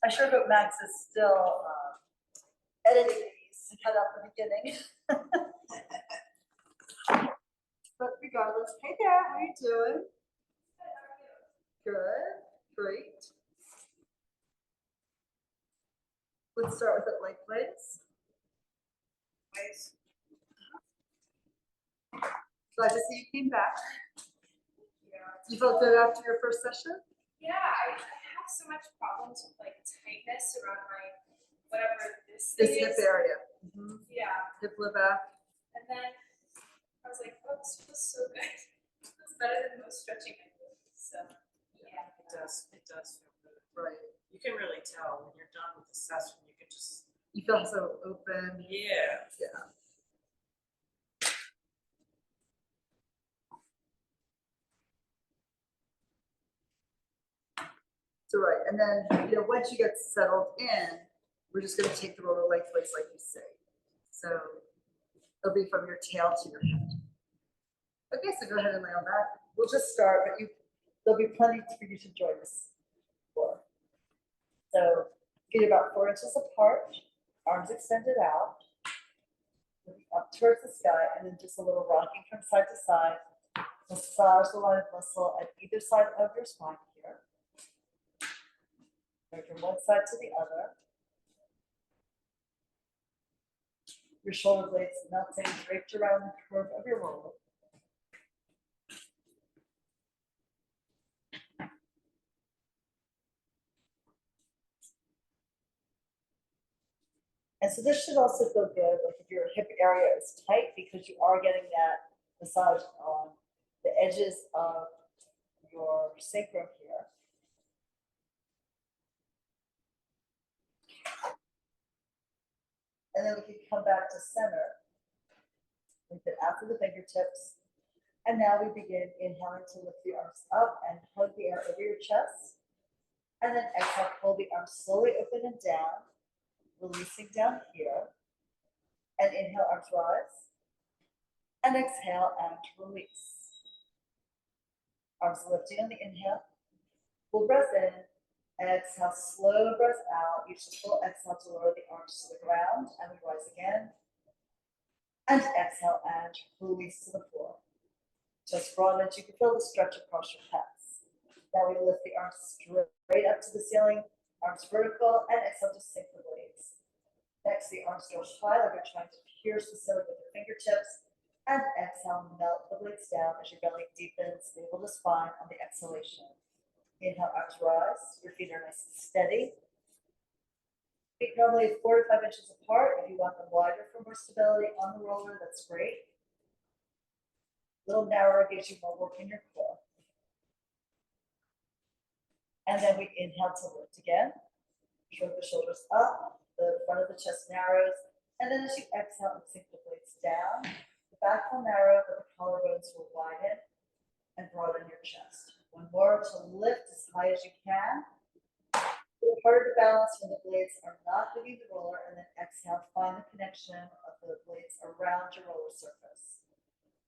I sure hope Max is still editing these to cut out the beginning. But regardless, hey there, how you doing? Good, great. Let's start with it leg plates. Glad to see you came back. Yeah. You felt good after your first session? Yeah, I have so much problems with like tightness around my whatever this This thing hip is. area. Yeah. Hip, low back. And then I was like, oh, this feels so good. It feels better than most stretching I do. So yeah. It does feel good. Right. You can really tell when you're done with the session, you can just. You feel so open. Yeah. Yeah. So right, and then once you get settled in, we're just going to take the roller lengthways like you say. So it'll be from your tail to your head. Okay, so go ahead and lay on that. We'll just start, but there'll be plenty for you to join us for. So feet about 4 inches apart, arms extended out, looking up towards the sky, and then just a little rocking from side to side. Massage the line of muscle at either side of your spine here. Go from one side to the other. Your shoulder blades melting, draped around the curve of your roller. And so this should also feel good, like if your hip area is tight, because you are getting that massage on the edges of your sacrum here. And then we can come back to center. Lift it after the fingertips. And now we begin inhaling to lift the arms up and hug the air over your chest. And then exhale, pull the arms slowly open and down, releasing down here. And inhale, arms rise. And exhale and release. Arms lifting on the inhale. Full breath in. Exhale, slow breath out. Use the full exhale to lower the arms to the ground. And we rise again. And exhale and release to the floor. Just broaden it. You can feel the stretch across your pecs. Now we lift the arms straight up to the ceiling, arms vertical, and exhale to sink the blades. Next, the arms go high like you're trying to pierce the ceiling with your fingertips. And exhale, melt the blades down as your belly deepens, navel to spine on the exhalation. Inhale, arms rise. Your feet are nice and steady. Feet normally 4 to 5 inches apart. If you want them wider for more stability on the roller, that's great. A little narrower gives you more work in your core. And then we inhale to lift again. Shrug the shoulders up, the front of the chest narrows, and then as you exhale and sink the blades down, the back will narrow, but the collarbones will widen and broaden your chest. One more to lift as high as you can. It's harder to balance when the blades are not hitting the roller, and then exhale, find the connection of the blades around your roller surface.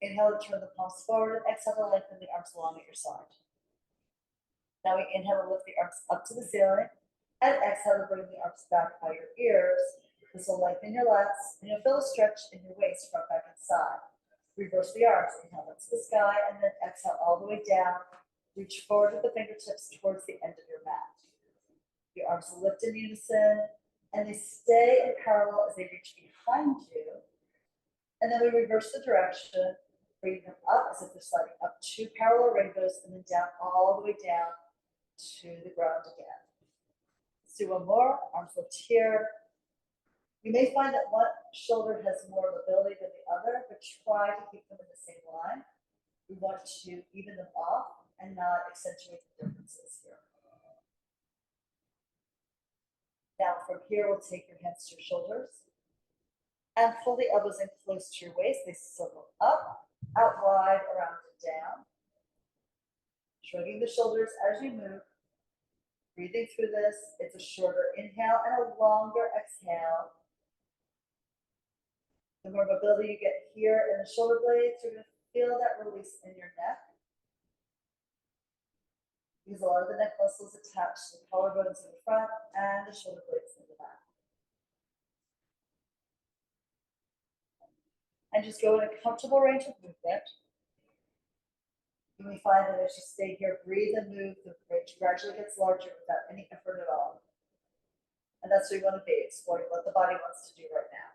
Inhale to turn the palms forward, and exhale to lengthen the arms along at your side. Now we inhale to lift the arms up to the ceiling, and exhale to bring the arms back by your ears. This will lengthen your lats, and you'll feel a stretch in your waist, front, back, and side. Reverse the arms, inhale up to the sky, and then exhale all the way down. Reach forward with the fingertips towards the end of your mat. Your arms lift in unison, and they stay in parallel as they reach behind you. And then we reverse the direction, bring them up as if they're sliding up 2 parallel rainbows, and then down all the way down to the ground again. Let's do one more. Arms lift here. You may find that one shoulder has more mobility than the other, but try to keep them in the same line. We want to even them off and not accentuate the differences here. Now from here, we'll take your hands to your shoulders and pull the elbows in close to your waist. They circle up, out wide, around and down. Shrugging the shoulders as you move. Breathing through this. It's a shorter inhale and a longer exhale. The more mobility you get here in the shoulder blades, you're going to feel that release in your neck. because a lot of the neck muscles attach to the collarbones in the front and the shoulder blades in the back. And just go in a comfortable range of movement. You may find that as you stay here, breathe and move, the range gradually gets larger without any effort at all. And that's where you want to be, exploring what the body wants to do right now.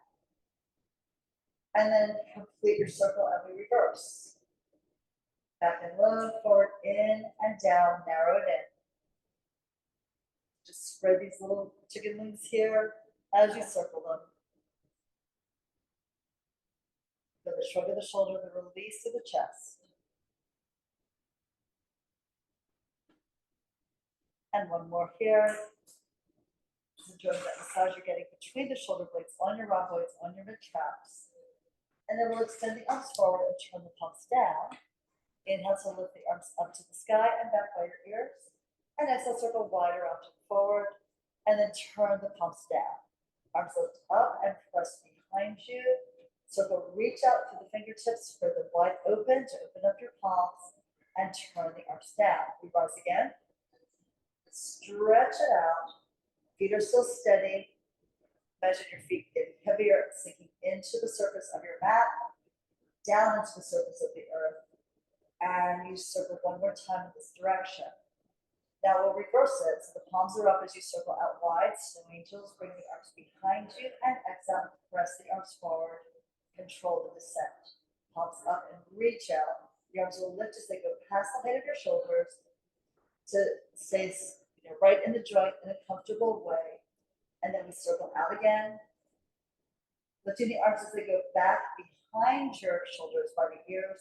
And then complete your circle and we reverse. Back and low, forward, in and down, narrow it in. Just spread these little chicken wings here as you circle them. Feel the shrug of the shoulder, the release of the chest. And one more here. Just enjoy that massage you're getting between the shoulder blades, on your rhomboids, on your mid-traps. And then we'll extend the arms forward and turn the palms down. Inhale to lift the arms up to the sky and back by your ears. And exhale, circle wide around and forward. And then turn the palms down. Arms lift up and press behind you. Circle, reach out through the fingertips, spread them wide open to open up your palms. And turn the arms down. We rise again. Stretch it out. Feet are still steady. Imagine your feet getting heavier, sinking into the surface of your mat, down into the surface of the earth. And you circle one more time in this direction. Now we'll reverse it. So the palms are up as you circle out wide. Snow angels, bring the arms behind you and exhale, press the arms forward. Control the descent. Palms up and reach out. The arms will lift as they go past the height of your shoulders to stay right in the joint in a comfortable way. And then we circle out again. Lifting the arms as they go back behind your shoulders, by the ears,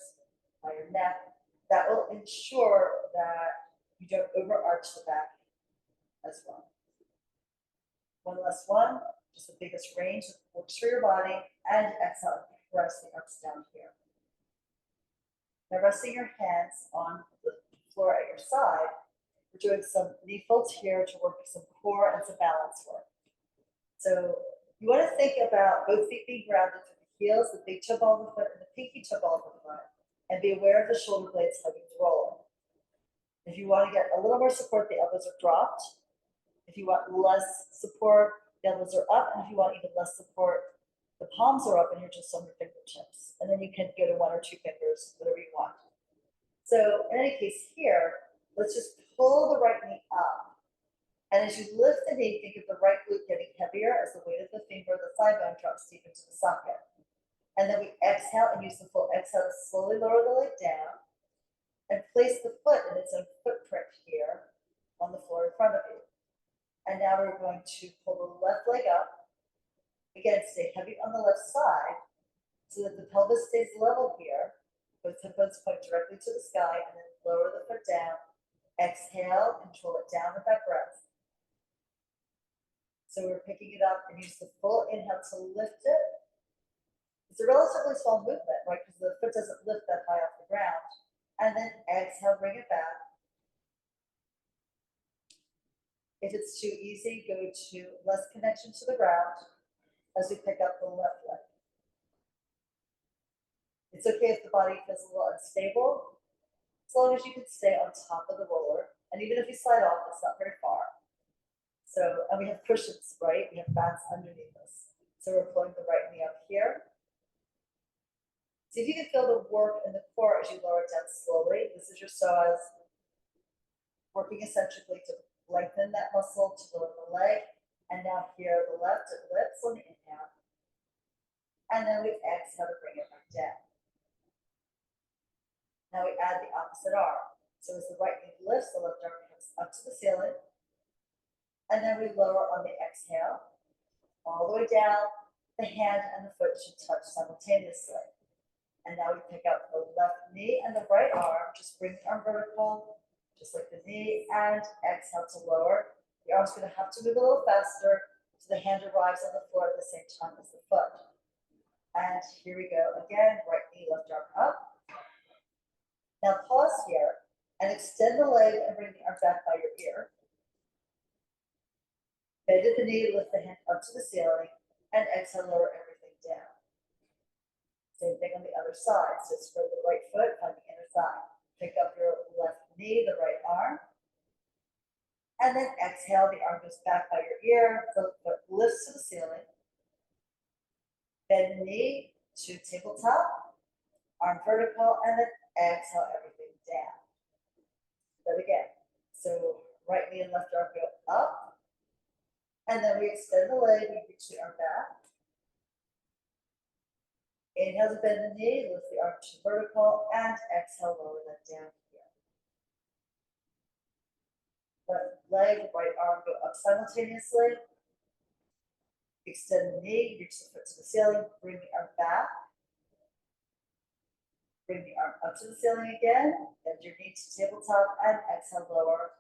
by your neck. That will ensure that you don't overarch the back as well. One last one, just the biggest range that works for your body. And exhale, press the arms down here. Now resting your hands on the floor at your side, we're doing some knee folds here to work some core and some balance work. So you want to think about both feet being grounded through the heels, the big toe ball of the foot, and the pinky toe ball of the foot, and be aware of the shoulder blades hugging the roll. If you want to get a little more support, the elbows are dropped. If you want less support, the elbows are up. And if you want even less support, the palms are up and you're just on your fingertips. And then you can go to one or two fingers, whatever you want. So in any case here, let's just pull the right knee up. And as you lift the knee, think of the right glute getting heavier as the weight of the finger, the thigh bone drops deep into the socket. And then we exhale and use the full exhale to slowly lower the leg down and place the foot in its own footprint here on the floor in front of you. And now we're going to pull the left leg up. Again, stay heavy on the left side so that the pelvis stays level here. Both hip bones point directly to the sky and then lower the foot down. Exhale, control it down with that breath. So we're picking it up and use the full inhale to lift it. It's a relatively small movement, right? Because the foot doesn't lift that high off the ground. And then exhale, bring it back. If it's too easy, go to less connection to the ground as we pick up the left leg. It's okay if the body feels a little unstable, as long as you can stay on top of the roller. And even if you slide off, it's not very far. So, and we have cushions, right? We have mats underneath us. So we're pulling the right knee up here. See if you can feel the work in the core as you lower it down slowly. This is your psoas working eccentrically to lengthen that muscle to lower the leg. And now here, the left, it lifts on the inhale. And then we exhale to bring it back down. Now we add the opposite arm. So as the right knee lifts, the left arm comes up to the ceiling. And then we lower on the exhale, all the way down. The hand and the foot should touch simultaneously. And now we pick up the left knee and the right arm. Just bring the arm vertical, just like the knee, and exhale to lower. The arm's going to have to move a little faster so the hand arrives on the floor at the same time as the foot. And here we go again, right knee, left arm up. Now pause here and extend the leg and bring the arm back by your ear. Bend at the knee, lift the hand up to the ceiling, and exhale, lower everything down. Same thing on the other side. So spread the right foot on the inner thigh. Pick up your left knee, the right arm. And then exhale, the arm goes back by your ear, the foot lifts to the ceiling. Bend the knee to tabletop, arm vertical, and then exhale everything down. Then again. So right knee and left arm go up. And then we extend the leg, we reach the arm back. Inhale to bend the knee, lift the arm to vertical, and exhale, lower that down here. Left leg, right arm go up simultaneously. Extend the knee, reach the foot to the ceiling, bring the arm back. Bring the arm up to the ceiling again, bend your knee to tabletop, and exhale, lower.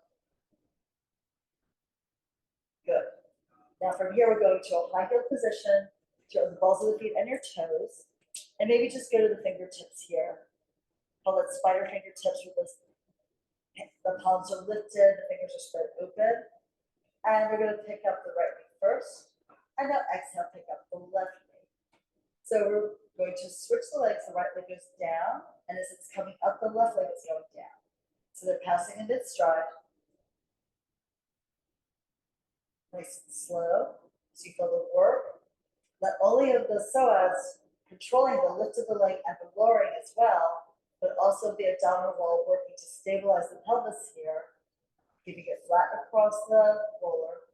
Good. Now from here, we're going to a high heel position, throw the balls of the feet and your toes, and maybe just go to the fingertips here. Call it spider fingertips with the palms are lifted, the fingers are spread open. And we're going to pick up the right knee first, and now exhale, pick up the left knee. So we're going to switch the legs, the right leg goes down, and as it's coming up, the left leg is going down. So they're passing in mid-stride. Nice and slow, so you feel the work, not only of the psoas, controlling the lift of the leg and the lowering as well, but also the abdominal wall working to stabilize the pelvis here, keeping it flat across the roller,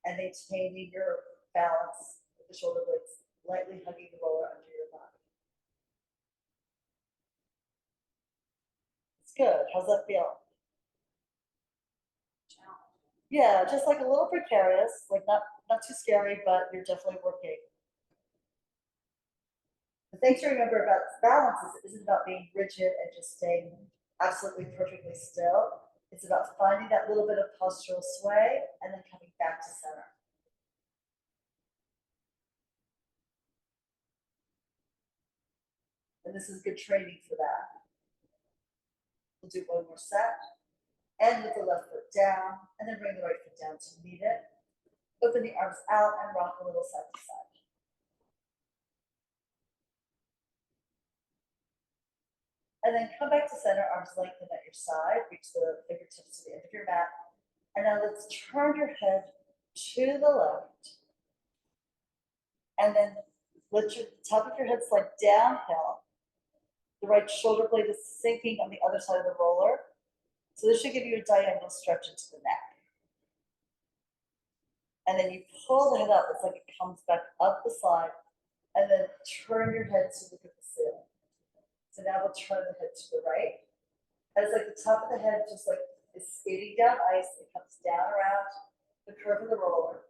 and maintaining your balance with the shoulder blades lightly hugging the roller under your body. It's good. How's that feel? Yeah, just like a little precarious, like not too scary, but you're definitely working. The thing to remember about balance is it isn't about being rigid and just staying absolutely perfectly still. It's about finding that little bit of postural sway and then coming back to center. And this is good training for that. We'll do one more set. End with the left foot down, and then bring the right foot down to meet it. Open the arms out and rock a little side to side. And then come back to center, arms lengthened at your side, reach the fingertips to the end of your mat. And now let's turn your head to the left. And then let your top of your head slide downhill. The right shoulder blade is sinking on the other side of the roller. So this should give you a diagonal stretch into the neck. And then you pull the head up, it's like it comes back up the slide, and then turn your head to look at the ceiling. So now we'll turn the head to the right. And it's like the top of the head just like is skating down ice, it comes down around the curve of the roller.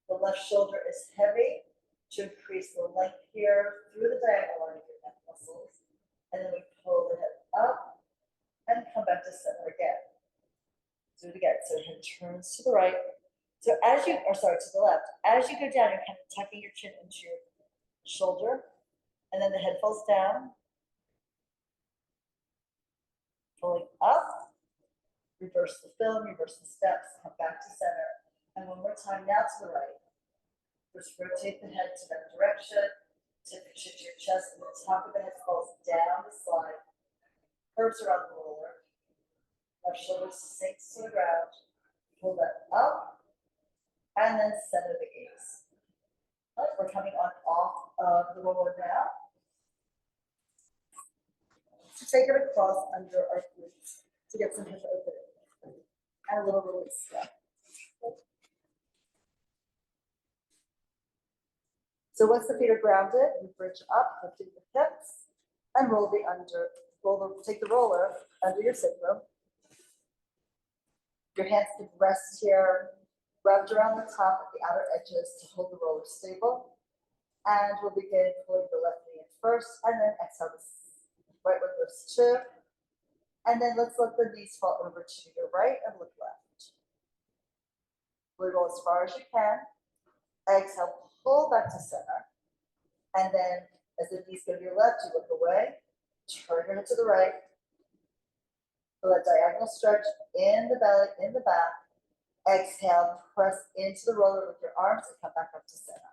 The left shoulder is heavy to increase the length here through the diagonal line of your neck muscles. And then we pull the head up and come back to center again. Do it again. So head turns to the right. So as you, or sorry, to the left, as you go down, you're kind of tucking your chin into your shoulder, and then the head falls down, pulling up, reverse the film, reverse the steps, come back to center, and one more time now to the right. First rotate the head to that direction, tip your chin to your chest, and the top of the head falls down the slide, curves around the roller, left shoulder sinks to the ground, pull that up, and then center the gaze. Right, we're coming on off of the roller now. So take it across under our glutes to get some hip opening. And a little release step. So once the feet are grounded, you bridge up, lifting the hips, and roll take the roller under your sacrum. Your hands can rest here, wrapped around the top at the outer edges to hold the roller stable. And we'll begin pulling the left knee in first, and then exhale the right one goes to. And then let's let the knees fall over to your right and look left. Wiggle as far as you can. Exhale, pull back to center. And then as the knees go to your left, you look away. Turn your head to the right. Feel that diagonal stretch in the belly, in the back. Exhale, press into the roller with your arms and come back up to center.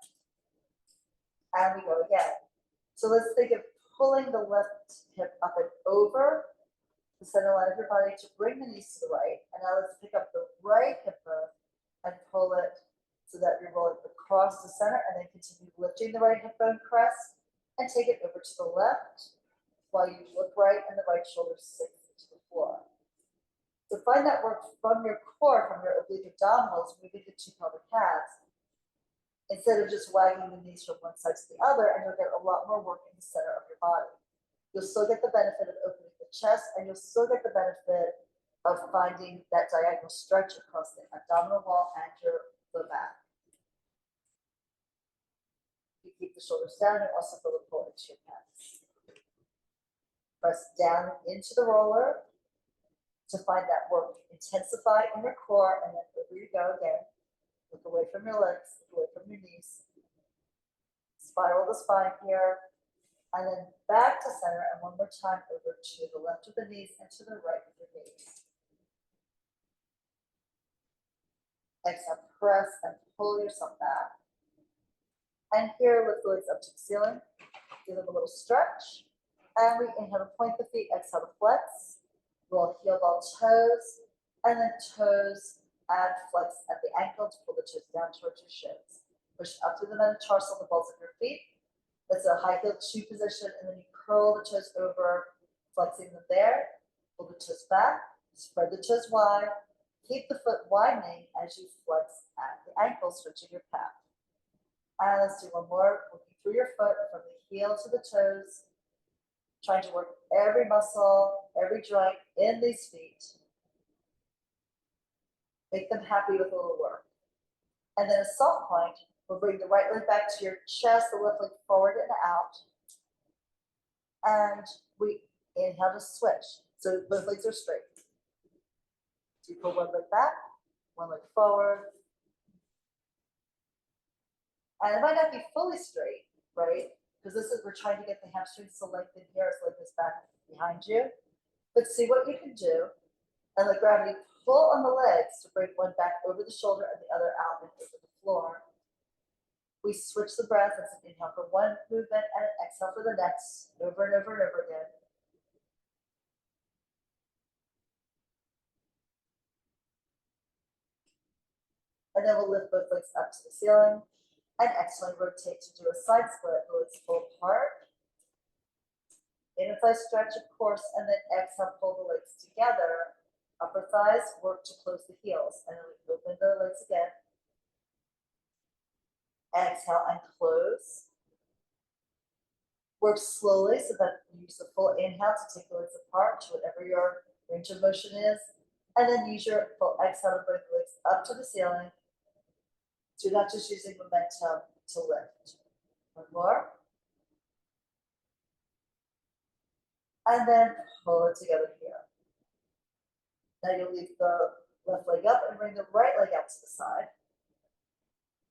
And we go again. So let's think of pulling the left hip up and over. the center line of your body to bring the knees to the right. And now let's pick up the right hip bone and pull it so that you're rolling across the center, and then continue lifting the right hip bone crest and take it over to the left while you look right and the right shoulder sinks into the floor. So find that work from your core, from your oblique abdominals, moving the two pelvic calves, instead of just wagging the knees from one side to the other, and you'll get a lot more work in the center of your body. You'll still get the benefit of opening the chest, and you'll still get the benefit of finding that diagonal stretch across the abdominal wall and your low back. You keep the shoulders down and also feel the pull into your calves. Press down into the roller to find that work intensify in your core, and then over you go again. Look away from your legs, look away from your knees. Spiral the spine here, and then back to center, and one more time over to the left of the knees and to the right of the knees. Exhale, press and pull yourself back. And here, lift the legs up to the ceiling. Give them a little stretch. And we inhale to point the feet, exhale to flex. Roll heel ball toes, and then toes and flex at the ankle to pull the toes down towards your shins. Push up through the metatarsal, the balls of your feet. That's a high heel shoe position, and then you curl the toes over, flexing them there. Pull the toes back, spread the toes wide. Keep the foot widening as you flex at the ankle, switching your path. And let's do one more, working through your foot from the heel to the toes, trying to work every muscle, every joint in these feet. Make them happy with a little work. And then a soft point, we'll bring the right leg back to your chest, the left leg forward and out. And we inhale to switch. So both legs are straight. So you pull one leg back, one leg forward. And it might not be fully straight, right? Because we're trying to get the hamstrings to lengthen here, so like this back behind you. But see what you can do, and let gravity pull on the legs to bring one back over the shoulder and the other out and over the floor. We switch the breath. Let's inhale for one movement and an exhale for the next, over and over and over again. And then we'll lift both legs up to the ceiling and exhale, rotate to do a side split. Let's pull apart. Inner thigh stretch, of course, and then exhale, pull the legs together. Upper thighs work to close the heels, and then we open the legs again. Exhale and close. Work slowly so that you use the full inhale to take the legs apart to whatever your range of motion is, and then use your full exhale to bring the legs up to the ceiling. So you're not just using momentum to lift. One more. And then pull it together here. Now you'll leave the left leg up and bring the right leg out to the side.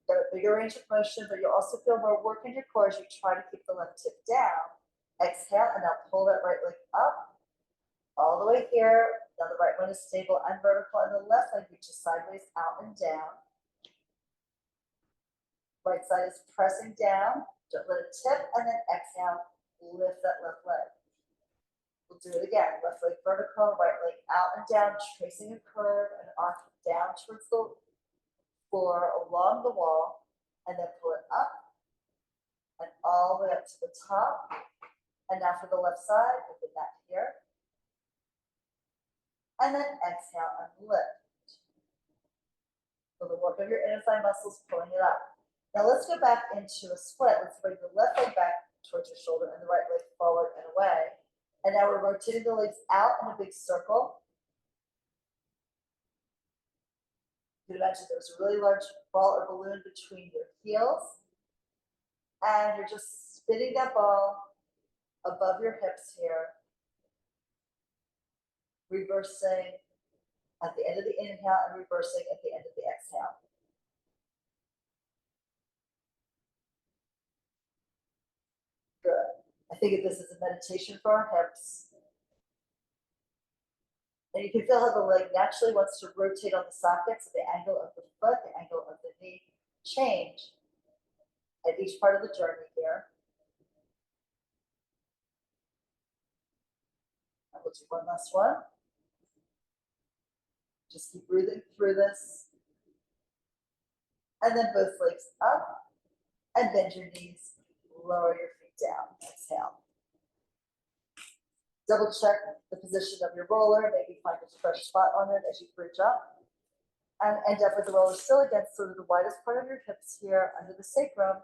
Got a bigger range of motion, but you'll also feel more work in your core as you try to keep the left hip down. Exhale, and now pull that right leg up all the way here. Now the right one is stable and vertical, and the left leg reaches sideways, out and down. Right side is pressing down. Don't let it tip, and then exhale, lift that left leg. We'll do it again. Left leg vertical, right leg out and down, tracing a curve and arc down towards the floor along the wall, and then pull it up and all the way up to the top. And now for the left side, open that here. And then exhale and lift. So the work of your inner thigh muscles, pulling it up. Now let's go back into a split. Let's bring the left leg back towards your shoulder and the right leg forward and away. And now we're rotating the legs out in a big circle. You can imagine there's a really large ball or balloon between your heels. And you're just spinning that ball above your hips here. Reversing at the end of the inhale and reversing at the end of the exhale. Good. I think of this as a meditation for our hips. And you can feel how the leg naturally wants to rotate on the sockets, so the angle of the foot, the angle of the knee change at each part of the journey here. And we'll do one last one. Just keep breathing through this. And then both legs up and bend your knees, lower your feet down. Exhale. Double check the position of your roller, maybe find a fresh spot on it as you bridge up. And end up with the roller still against sort of the widest part of your hips here under the sacrum.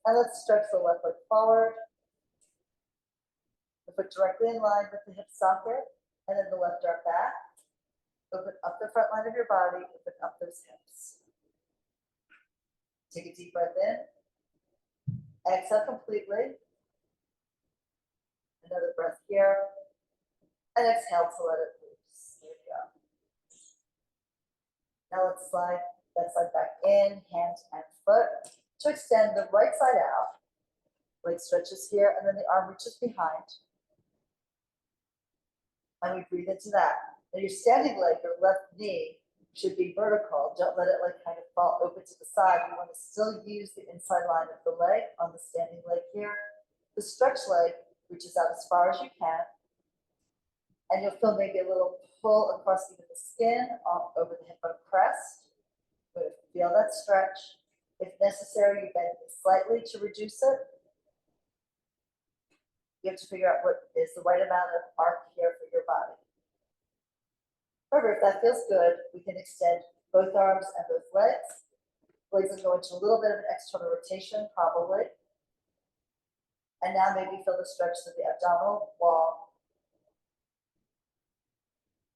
And let's stretch the left leg forward. The foot directly in line with the hip socket, and then the left arm back. Open up the front line of your body, open up those hips. Take a deep breath in. Exhale completely. Another breath here. And exhale to let it loose. Here we go. Now let's slide that side back in, hand and foot, to extend the right side out. Leg stretches here, and then the arm reaches behind. And we breathe into that. Now your standing leg, your left knee, should be vertical. Don't let it like kind of fall open to the side. You want to still use the inside line of the leg on the standing leg here. The stretch leg reaches out as far as you can. And you'll feel maybe a little pull across even the skin, off over the hip bone crest. Good. Feel that stretch. If necessary, you bend it slightly to reduce it. You have to figure out what is the right amount of arc here for your body. However, if that feels good, we can extend both arms and both legs. Legs will go into a little bit of an external rotation, probably. And now maybe feel the stretch of the abdominal wall,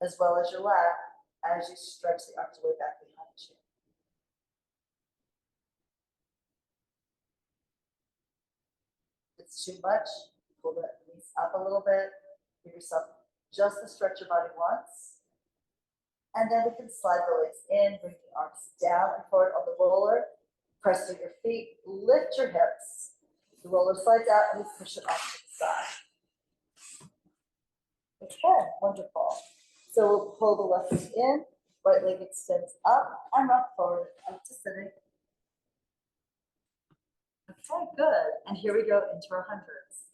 as well as your lat, as you stretch the arms way back behind you. If it's too much, pull the knees up a little bit, give yourself just to stretch your body once. And then we can slide the legs in, bring the arms down and forward on the roller, press through your feet, lift your hips. The roller slides out and we push it off to the side. Okay, wonderful. So we'll pull the left leg in, right leg extends up and rock forward, up to sitting. Okay, good. And here we go into our hundreds.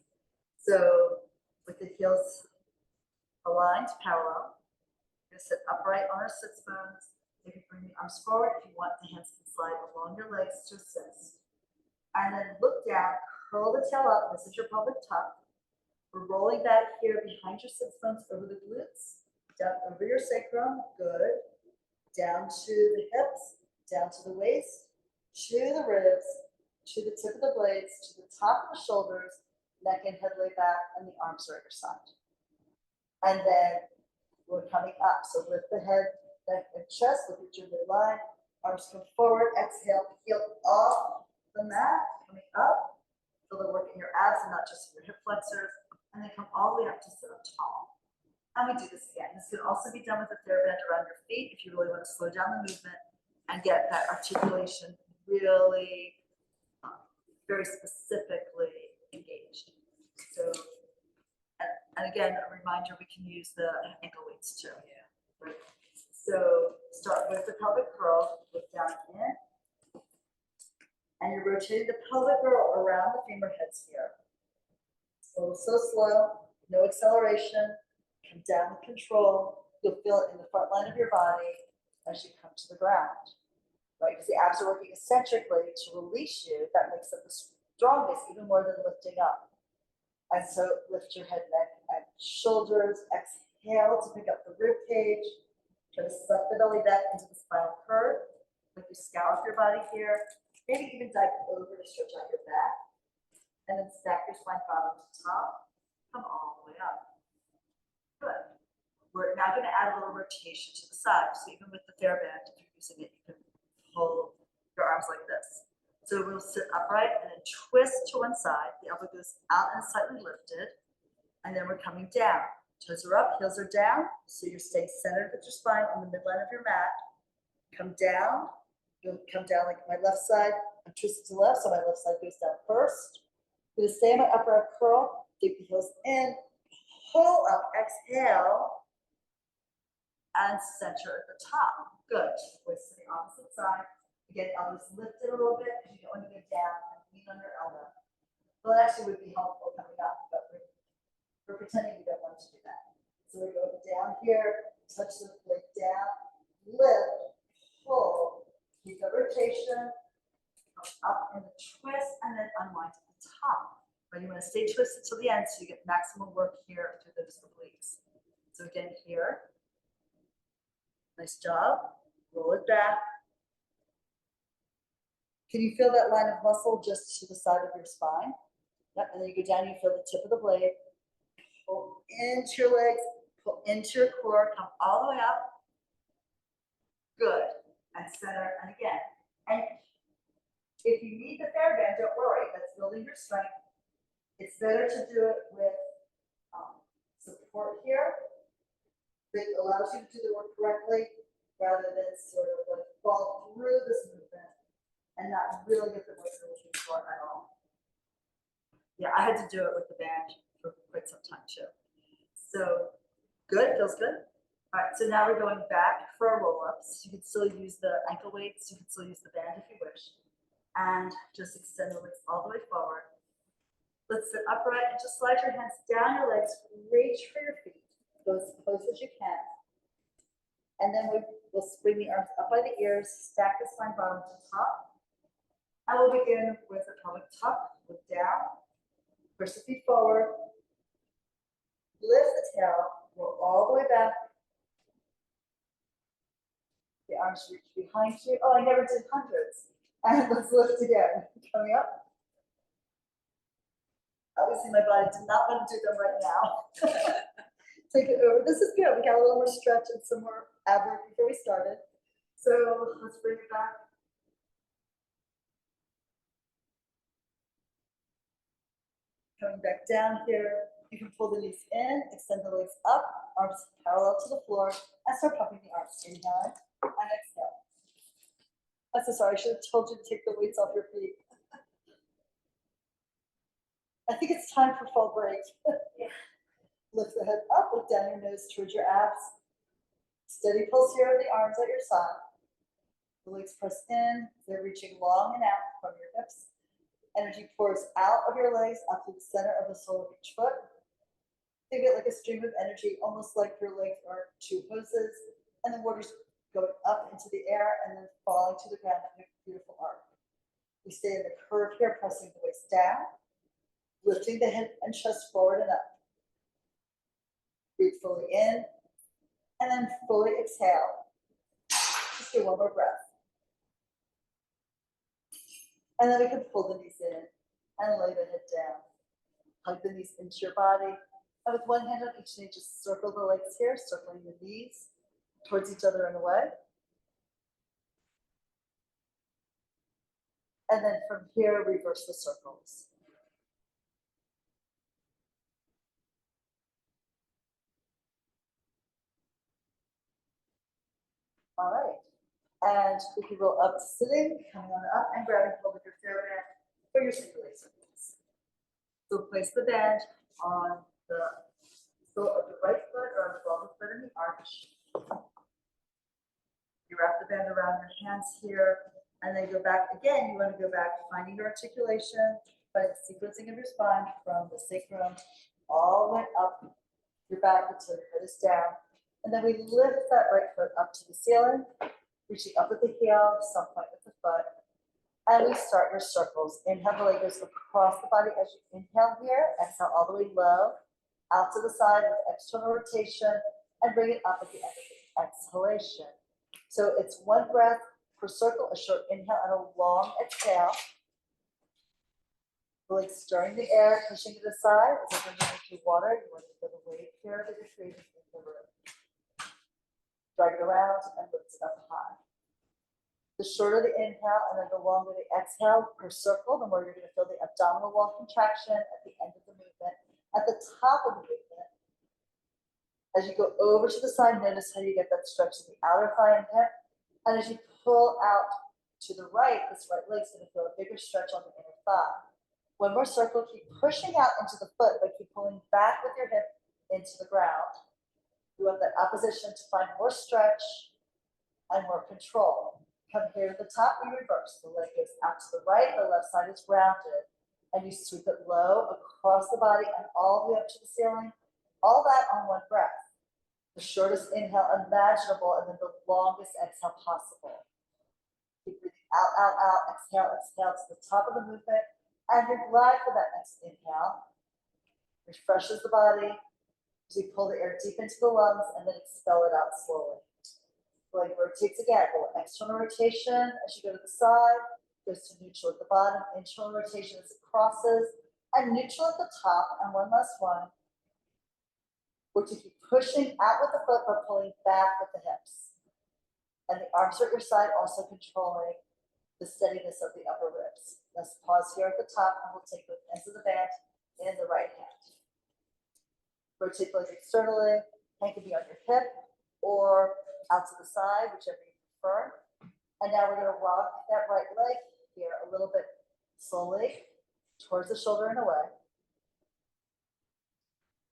So with the heels aligned, parallel, we're going to sit upright on our sits bones. You can bring the arms forward. If you want, the hands can slide along your legs to assist. And then look down, curl the tail up. This is your pelvic tuck. We're rolling back here behind your sits bones over the glutes, down over your sacrum, good. Down to the hips, down to the waist, to the ribs, to the tip of the blades, to the top of the shoulders, neck and head lay back, and the arms are at your side. And then we're coming up. So lift the head, neck, and chest, look at your midline. Arms come forward, exhale, heel off the mat, coming up. Feel the work in your abs and not just in your hip flexors. And then come all the way up to sit up tall. And we do this again. This can also be done with a TheraBand around your feet if you really want to slow down the movement and get that articulation really very specifically engaged. So, and again, a reminder, we can use the ankle weights too. Yeah. Right. So start with the pelvic curl, look down in, and you're rotating the pelvic curl around the femur heads here. So slow, no acceleration. Come down with control. You'll feel it in the front line of your body as you come to the ground. Right? Because the abs are working eccentrically to release you. That makes them the strongest, even more than lifting up. And so lift your head, neck, and shoulders. Exhale to pick up the rib cage. Try to suck the belly back into the spinal curve. Like you scallop your body here. Maybe even dive over to stretch out your back. And then stack your spine bottom to top. Come all the way up. Good. We're now going to add a little rotation to the side. So even with the TheraBand, if you're using it, you can pull your arms like this. So we'll sit upright and then twist to one side. The elbow goes out and slightly lifted. And then we're coming down. Toes are up, heels are down. So you're staying centered with your spine on the midline of your mat. Come down. You'll come down like my left side. I'm twisted to the left, so my left side goes down first. I'm going to stay in my upper arm curl. Dig the heels in. Pull up, exhale, and center at the top. Good. Twist to the opposite side. Again, elbows lifted a little bit because you don't want to go down and lean on your elbow. Well, it actually would be helpful coming up, but we're pretending we don't want to do that. So we go down here, touch the leg down, lift, pull, keep the rotation, come up in the twist, and then unwind to the top. But you want to stay twisted till the end so you get maximum work here through those obliques. So again, here, nice job, roll it back. Can you feel that line of muscle just to the side of your spine? Yep, and then you go down, you feel the tip of the blade, pull into your legs, pull into your core, come all the way up. Good, and center, and again. And if you need the fair bend, don't worry, that's building your strength. It's better to do it with support here. That allows you to do the work correctly rather than sort of like fall through this movement and not really get the work you're looking for at all. Yeah, I had to do it with the band for quite some time too. So good, feels good. All right, so now we're going back for our roll-ups. You can still use the ankle weights, you can still use the band if you wish. And just extend the legs all the way forward. Let's sit upright and just slide your hands down your legs, reach for your feet, go as close as you can. And then we'll bring the arms up by the ears, stack the spine bottom to top. And we'll begin with a pelvic tuck, look down, push the feet forward, lift the tail, roll all the way back. The arms reach behind you. Oh, I never did hundreds. And let's lift again. Coming up. Obviously, my body did not want to do them right now. Take it over. This is good. We got a little more stretch and some more ab work before we started. So let's bring it back. Coming back down here. You can pull the knees in, extend the legs up, arms parallel to the floor, and start pumping the arms. Inhale and exhale. I'm so sorry. I should have told you to take the weights off your feet. I think it's time for fall break. Lift the head up, look down your nose towards your abs. Steady pulse here of the arms at your side. The legs press in, they're reaching long and out from your hips. Energy pours out of your legs up to the center of the sole of each foot. Think of it like a stream of energy, almost like your legs are two hoses, and the water's going up into the air and then falling to the ground in a beautiful arc. We stay in the curve here, pressing the waist down, lifting the head and chest forward and up. Breathe fully in, and then fully exhale. Just do one more breath. And then we can pull the knees in and lay the head down. Hug the knees into your body. And with one hand on each knee, just circle the legs here, circling the knees towards each other and away. And then from here, reverse the circles. All right. And we can roll up to sitting, coming on up and grabbing hold of your fair band for your single leg circles. So place the band on the sole of the right foot or on the ball of the foot in the arch. You wrap the band around your hands here, and then go back again. You want to go back, finding your articulation, by the sequencing of your spine from the sacrum all the way up your back until your head is down. And then we lift that right foot up to the ceiling, reaching up with the heel, some point with the foot. And we start your circles. Inhale, the leg goes across the body as you inhale here. Exhale all the way low, out to the side with external rotation, and bring it up at the end of the exhalation. So it's one breath per circle, a short inhale and a long exhale. The legs stirring the air, pushing to the side. As if you're into water, you want to feel the wave here that you're creating in the room. Drag it around and lift it up high. The shorter the inhale and then the longer the exhale per circle, the more you're going to feel the abdominal wall contraction at the end of the movement. At the top of the movement, as you go over to the side, notice how you get that stretch in the outer thigh and hip. And as you pull out to the right, this right leg's going to feel a bigger stretch on the inner thigh. One more circle, keep pushing out into the foot, but keep pulling back with your hip into the ground. You want that opposition to find more stretch and more control. Come here to the top, we reverse. The leg goes out to the right, the left side is grounded. And you sweep it low across the body and all the way up to the ceiling. All that on one breath. The shortest inhale imaginable and then the longest exhale possible. Keep breathing out, out, out, exhale, exhale to the top of the movement. And you're glad for that next inhale. Refreshes the body as you pull the air deep into the lungs and then expel it out slowly. The leg rotates again. A little external rotation as you go to the side, goes to neutral at the bottom, internal rotation as it crosses, and neutral at the top. And one last one. We're to keep pushing out with the foot but pulling back with the hips. And the arms are at your side, also controlling the steadiness of the upper ribs. Let's pause here at the top and we'll take the ends of the band in the right hand. Rotate the leg externally, hand can be on your hip or out to the side, whichever you prefer. And now we're gonna rock that right leg here a little bit slowly towards the shoulder and away.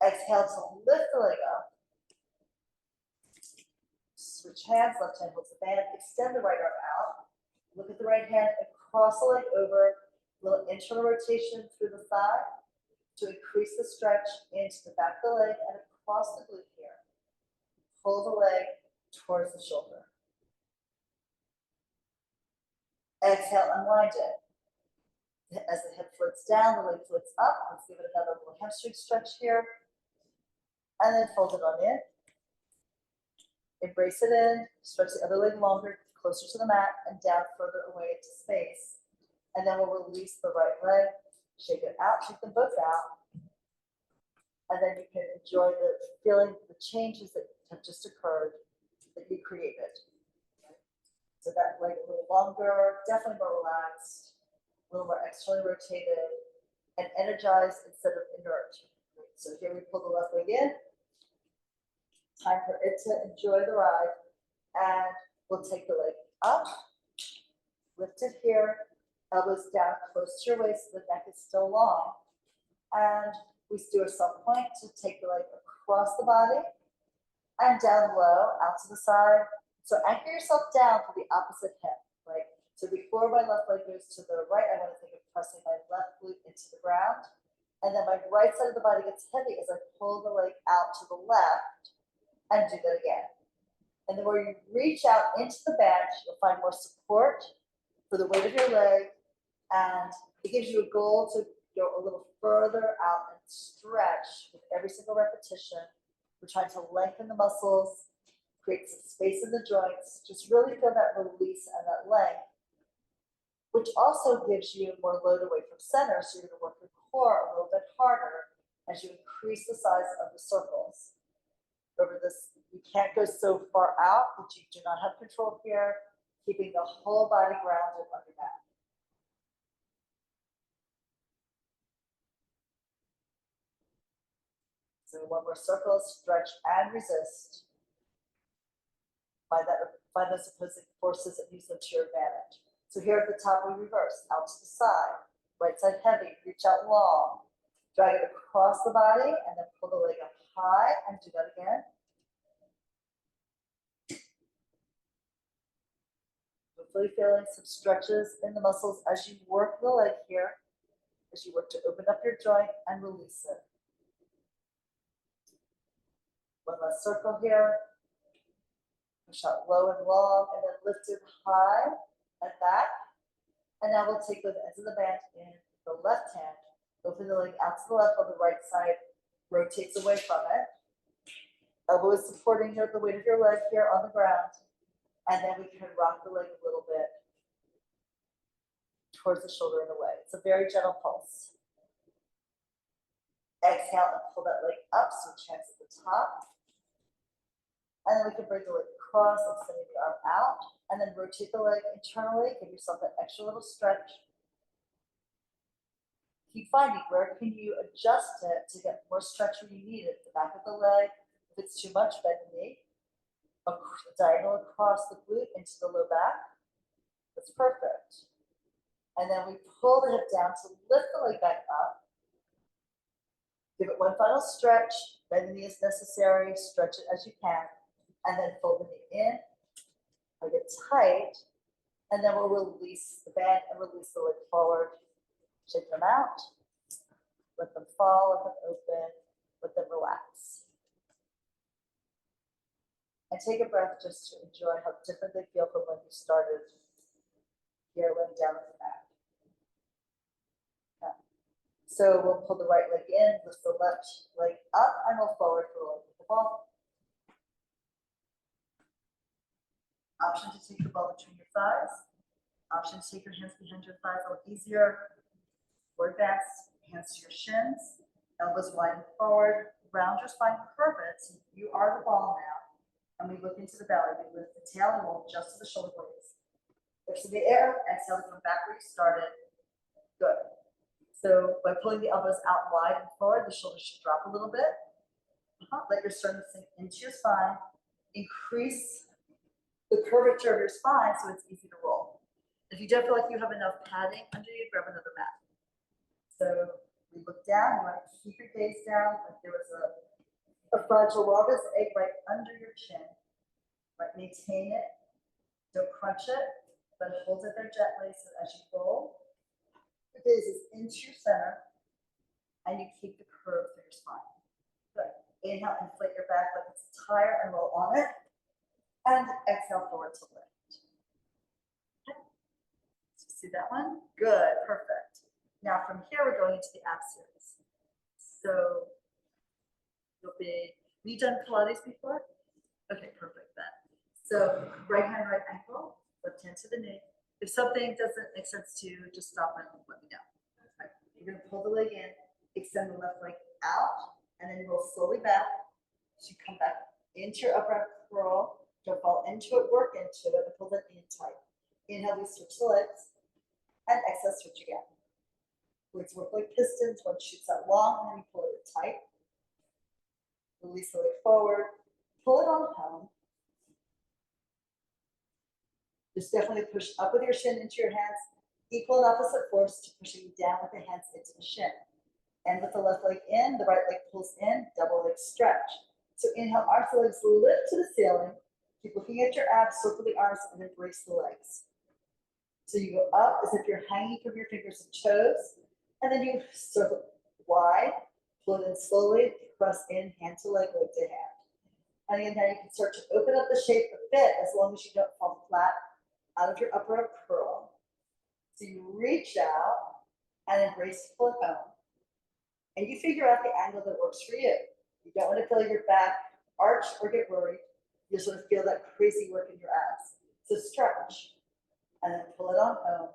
Exhale to lift the leg up. Switch hands, left hand holds the band, extend the right arm out. Look at the right hand and cross the leg over, little internal rotation through the thigh to increase the stretch into the back of the leg and across the glute here. Pull the leg towards the shoulder. Exhale, unwind it. As the hip floats down, the leg floats up. Let's give it another little hamstring stretch here. And then fold it on in. Embrace it in, stretch the other leg longer, closer to the mat, and down further away into space. And then we'll release the right leg, shake it out, shake them both out. And then you can enjoy the feeling, the changes that have just occurred that you created. So that leg a little longer, definitely more relaxed, a little more externally rotated, and energized instead of inert. So here we pull the left leg in. Time for it to enjoy the ride. And we'll take the leg up, lift it here, elbows down close to your waist so the neck is still long. And we do a sub point to take the leg across the body and down low, out to the side. So anchor yourself down to the opposite hip, right? So before my left leg goes to the right, I want to think of pressing my left glute into the ground. And then my right side of the body gets heavy as I pull the leg out to the left and do that again. And then where you reach out into the bench, you'll find more support for the weight of your leg. And it gives you a goal to go a little further out and stretch with every single repetition. We're trying to lengthen the muscles, create some space in the joints, just really feel that release and that length, which also gives you more load away from center. So you're gonna work your core a little bit harder as you increase the size of the circles. Remember this, you can't go so far out that you do not have control here, keeping the whole body grounded on your mat. So one more circle, stretch and resist. Find those opposing forces and use them to your advantage. So here at the top, we reverse, out to the side, right side heavy, reach out long, drag it across the body, and then pull the leg up high, and do that again. Hopefully feeling some stretches in the muscles as you work the leg here, as you work to open up your joint and release it. One last circle here. Push out low and long, and then lift it high and back. And now we'll take the ends of the band in the left hand, open the leg out to the left while the right side rotates away from it. Elbow is supporting the weight of your leg here on the ground. And then we can rock the leg a little bit towards the shoulder and away. It's a very gentle pulse. Exhale and pull that leg up, switch hands at the top. And then we can bring the leg across, extending the arm out, and then rotate the leg internally. Give yourself that extra little stretch. Keep finding where can you adjust it to get more stretch when you need it. The back of the leg, if it's too much, bend the knee. Diagonal across the glute into the low back. That's perfect. And then we pull the hip down to lift the leg back up. Give it one final stretch. Bend the knee as necessary. Stretch it as you can. And then fold the knee in. Hug it tight. And then we'll release the band and release the leg forward. Shake them out. Let them fall, let them open, let them relax. And take a breath just to enjoy how different they feel from when you started here, laying down on the mat. Okay. So we'll pull the right leg in, lift the left leg up, and we'll forward for the leg with the ball. Option to take the ball between your thighs. Option to take your hands behind your thighs, a little easier. Or advanced, hands to your shins, elbows wide forward, round your spine, curve it. So you are the ball now. And we look into the belly. We lift the tail and roll just to the shoulder blades. Lift in the air, exhale to come back where you started. Good. So by pulling the elbows out wide and forward, the shoulders should drop a little bit. Let your sternum sink into your spine. Increase the curvature of your spine so it's easy to roll. If you don't feel like you have enough padding under you, grab another mat. So we look down, you want to keep your gaze down like there was a fragile walrus egg right under your chin. Right, maintain it, don't crunch it, but hold it there gently so as you roll, your gaze is into your center and you keep the curve through your spine. Good. Inhale, inflate your back like it's a tire and roll on it. And exhale forward to lift. Okay. See that one? Good, perfect. Now from here, we're going into the ab series. So you'll be, have you done Pilates before? Okay, perfect then. So right hand, right ankle, left hand to the knee. If something doesn't make sense to you, just stop and let me know. Okay. You're gonna pull the leg in, extend the left leg out, and then you roll slowly back. So you come back into your upright curl, don't fall into it, work into it, and pull that knee in tight. Inhale, we switch the legs, and exhale, switch again. Legs work like pistons, one shoots out long, and then you pull it tight. Release the leg forward, pull it on home. Just definitely push up with your shin into your hands, equal and opposite force to pushing you down with the hands into the shin. And with the left leg in, the right leg pulls in, double leg stretch. So inhale, arch the legs, lift to the ceiling. Keep looking at your abs, circle the arms, and embrace the legs. So you go up as if you're hanging from your fingers and toes, and then you circle wide, pull it in slowly, press in, hand to leg, leg to hand. And again, now you can start to open up the shape a bit as long as you don't fall flat out of your upper curl. So you reach out and embrace the pull home. And you figure out the angle that works for you. You don't want to feel your back arch or get worried. You just want to feel that crazy work in your abs. So stretch and then pull it on home.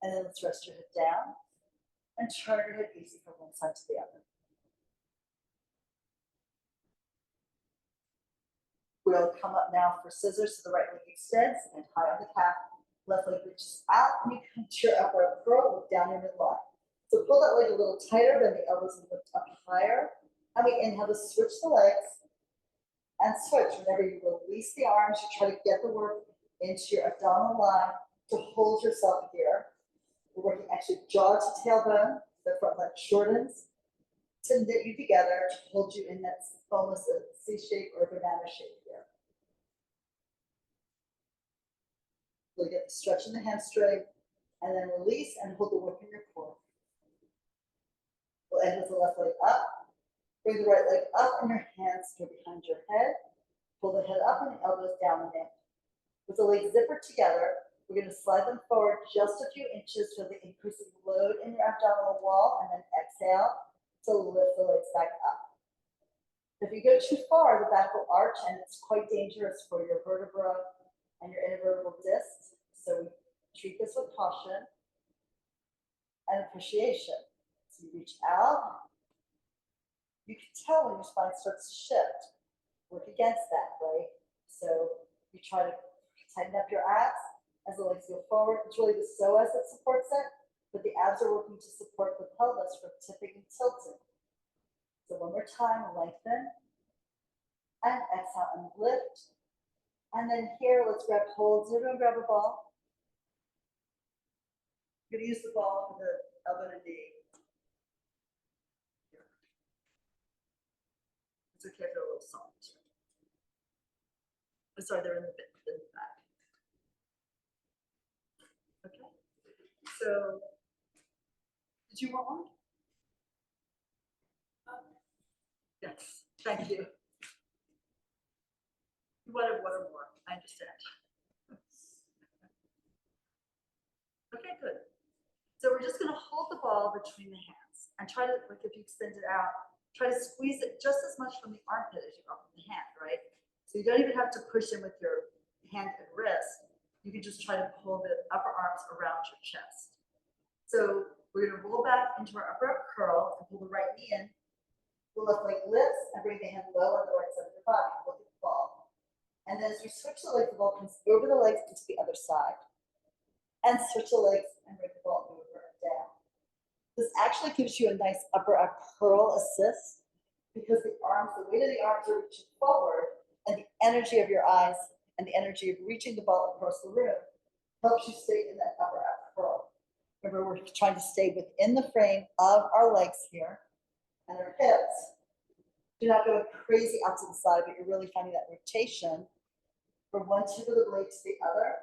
And then let's rest your head down and turn your head easy from one side to the other. We'll come up now for scissors so the right leg extends and high on the calf. Left leg reaches out and you come to your upper curl, look down your midline. So pull that leg a little tighter, then the elbows lift up higher. And we inhale to switch the legs and switch. Whenever you release the arms, you try to get the work into your abdominal line to hold yourself here. We're working actually jaw to tailbone, the front leg shortens to knit you together to hold you in that almost a C shape or banana shape here. We'll get the stretch in the hamstring and then release and hold the work in your core. We'll end with the left leg up. Bring the right leg up and your hands go behind your head. Pull the head up and the elbows down and in. With the legs zippered together, we're going to slide them forward just a few inches to the increasing load in your abdominal wall, and then exhale to lift the legs back up. If you go too far, the back will arch, and it's quite dangerous for your vertebra and your intervertebral discs. So we treat this with caution and appreciation. So you reach out. You can tell when your spine starts to shift. Work against that, right? So you try to tighten up your abs as the legs go forward. It's really the psoas that supports it, but the abs are working to support the pelvis from tipping and tilting. So one more time, lengthen and exhale and lift. And then here, let's grab holds. Everyone grab a ball. You're going to use the ball for the elbow and knee. It's okay if they're a little soft. I'm sorry, they're in the back. Okay. So, did you want one? Yes, thank you. You wanted one or more, I understand. Okay, good. So we're just gonna hold the ball between the hands and try to, like if you extend it out, try to squeeze it just as much from the armpit as you are from the hand, right? So you don't even have to push in with your hand and wrist. You can just try to pull the upper arms around your chest. So we're gonna roll back into our upper up curl and pull the right knee in. The left leg lifts and bring the hand low on the right side of your body. Look at the ball. And then as we switch the legs, the ball comes over the legs into the other side. And switch the legs and bring the ball over and down. This actually gives you a nice upper up curl assist because the arms, the weight of the arms are reaching forward, and the energy of your eyes and the energy of reaching the ball across the room helps you stay in that upper up curl. Remember, we're trying to stay within the frame of our legs here and our hips. Do not go crazy out to the side, but you're really finding that rotation from one tip of the blade to the other.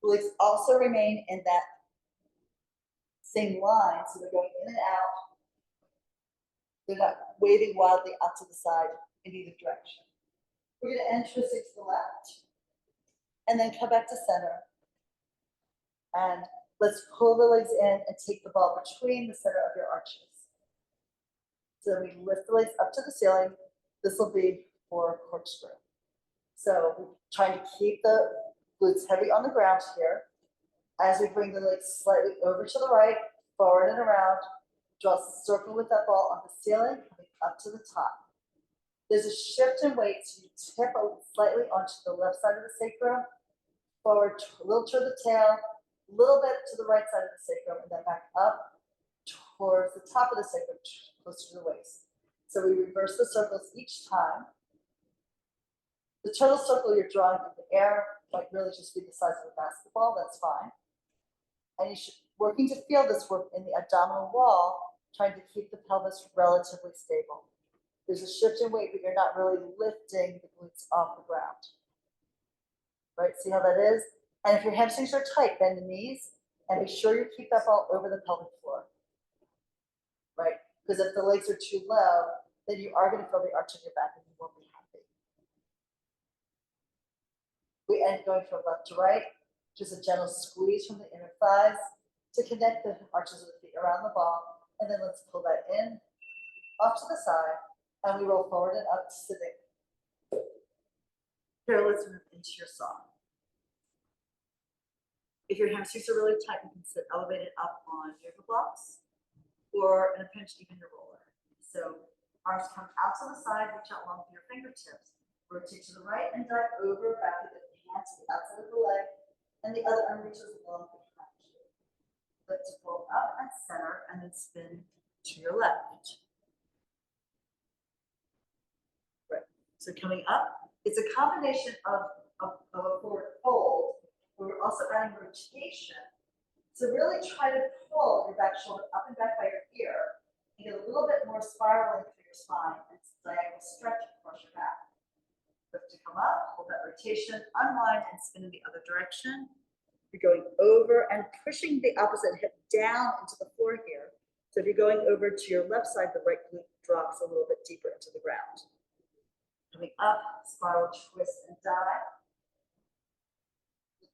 The legs also remain in that same line, so they're going in and out. They're not waving wildly out to the side in either direction. We're going to end twisting to the left, and then come back to center. And let's pull the legs in and take the ball between the center of your arches. So we lift the legs up to the ceiling. This will be for corkscrew. So we're trying to keep the glutes heavy on the ground here. As we bring the legs slightly over to the right, forward and around, draw a circle with that ball on the ceiling, coming up to the top. There's a shift in weight, so you tip slightly onto the left side of the sacrum, forward a little toward the tail, a little bit to the right side of the sacrum, and then back up towards the top of the sacrum, closer to the waist. So we reverse the circles each time. The total circle you're drawing in the air might really just be the size of a basketball, that's fine. And you should working to feel this work in the abdominal wall, trying to keep the pelvis relatively stable. There's a shift in weight, but you're not really lifting the glutes off the ground. Right, see how that is? And if your hamstrings are tight, bend the knees and be sure you keep that ball over the pelvic floor. Right, because if the legs are too low, then you are going to feel the arch in your back and you won't be happy. We end going from left to right, just a gentle squeeze from the inner thighs to connect the arches of the feet around the ball. And then let's pull that in, off to the side, and we roll forward and up, sitting. Here, let's move into your saw. If your hamstrings are really tight, you can sit elevated up on yoga blocks, or in a pinch, even your roller. So arms come out to the side, reach out long with your fingertips. Rotate to the right and dive over, back with the hand to the outside of the leg, and the other arm reaches along behind you. Let's pull up and center, and then spin to your left. Right. So coming up, it's a combination of a forward fold, but we're also adding rotation. So really try to pull your back shoulder up and back by your ear, and get a little bit more spiraling through your spine and diagonal stretch across your back. Lift to come up, hold that rotation, unwind and spin in the other direction. You're going over and pushing the opposite hip down into the floor here. So if you're going over to your left side, the right glute drops a little bit deeper into the ground. Coming up, spiral, twist, and dive.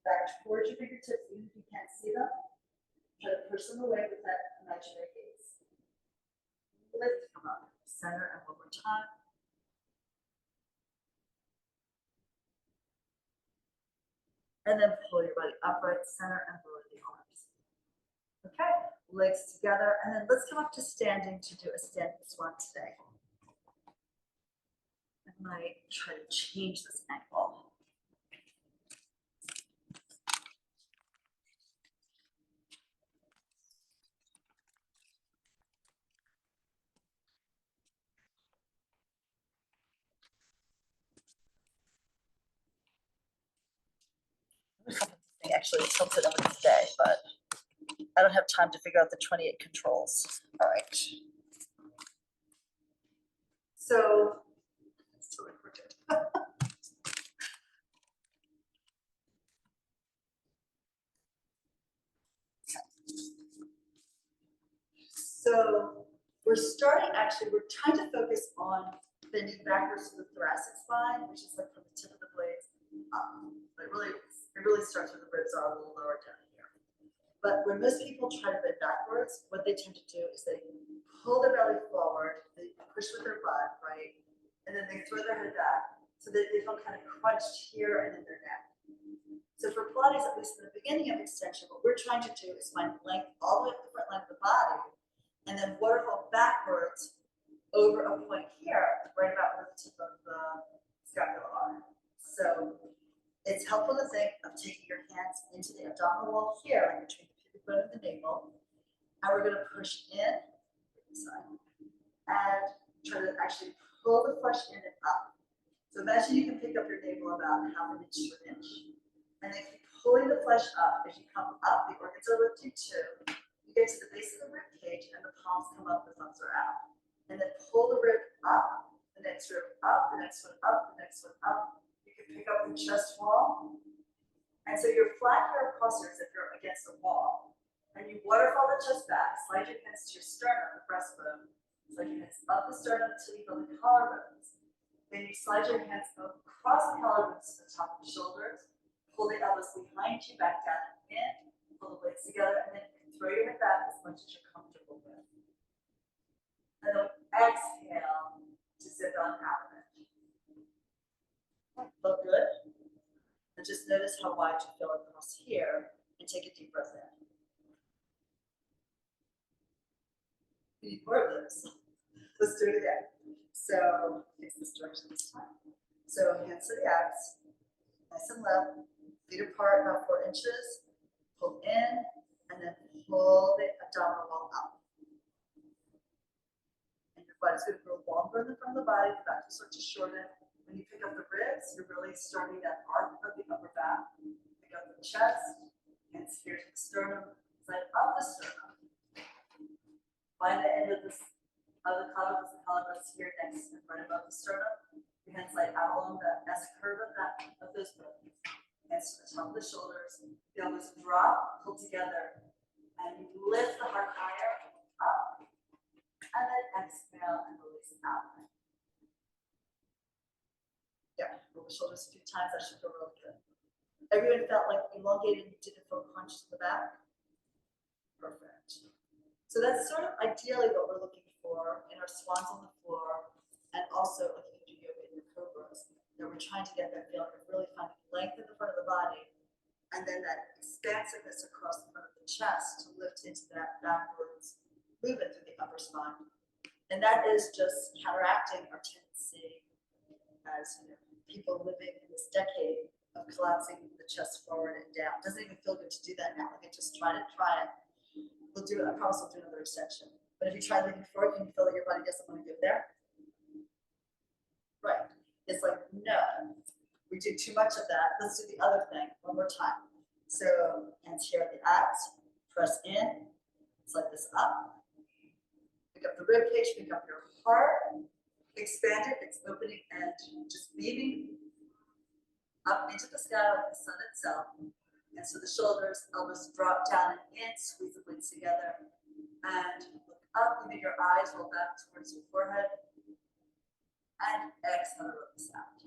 Back towards your fingertips, even if you can't see them. Try to push them away with that imaginary gaze. Lift, come up, center, and one more time. And then pull your body upright, center, and lower the arms. Okay, legs together, and then let's come up to standing to do a standing swan today. I might try to change this angle. I actually tilted over today, but I don't have time to figure out the 28 controls. All right. So, it's totally crooked. So we're starting, actually, we're trying to focus on bending backwards to the thoracic spine, which is like from the tip of the blades up. But it really starts where the ribs are a little lower down here. But when most people try to bend backwards, what they tend to do is they pull their belly forward, they push with their butt, right? And then they throw their head back so that they feel kind of crunched here and in their neck. So for Pilates, at least in the beginning of extension, what we're trying to do is find length all the way up the front line of the body and then waterfall backwards over a point here, right about where the tip of the scapula are. So it's helpful to think of taking your hands into the abdominal wall here, like between the pubic bone and the navel, and we're going to push in, and try to actually pull the flesh in and up. So imagine you can pick up your navel about half an inch to an inch, and then keep pulling the flesh up. As you come up, the organs are lifting too. You get to the base of the rib cage, and the palms come up, the thumbs are out. And then pull the rib up, the next rib up, the next one up, the next one up. You can pick up the chest wall. And so you're flat here across here as if you're against a wall. And you waterfall the chest back, slide your hands to your sternum, the breastbone. Slide your hands up the sternum until you feel the collarbones. Then you slide your hands across the collarbones to the top of the shoulders. Pull the elbows behind you, back down and in. Pull the blades together, and then you can throw your head back as much as you're comfortable with. And then exhale to zip on out of it. Feel good? And just notice how wide you feel across here and take a deep breath in. We need more of those. Let's do it again. So face this direction this time. So hands to the abs, nice and low, feet apart about 4 inches. Pull in and then pull the abdominal wall up. Butt is going to grow longer in the front of the body, the back will start to shorten. When you pick up the ribs, you're really starting that arc of the upper back. Pick up the chest, hands here to the sternum, slide up the sternum. Find the end of the collarbones here next and right above the sternum. Your hands slide out along the S curve of those bones. Hands to the top of the shoulders. The elbows drop, pull together, and you lift the heart higher, up. And then exhale and release out. Yeah, roll the shoulders a few times. That should feel really good. Everyone felt like elongated and didn't feel crunched to the back? Perfect. So that's sort of ideally what we're looking for in our swans on the floor, and also like if you do yoga in your cobras, that we're trying to get that feeling of really finding length in the front of the body, and then that expansiveness across the front of the chest to lift into that backwards movement through the upper spine. And that is just counteracting our tendency as people living in this decade of collapsing the chest forward and down. It doesn't even feel good to do that now. Like I just try it. We'll do it. I promise we'll do another extension. But if you try leaning forward, can you feel that your body doesn't want to go there? Right. It's like, no, we do too much of that. Let's do the other thing one more time. So hands here at the abs, press in, slide this up. Pick up the rib cage, pick up your heart, expand it, it's opening and just beaming up into the sky like the sun itself. And so the shoulders, elbows drop down and in, squeeze the blades together, and look up, even your eyes roll back towards your forehead, and exhale to release out.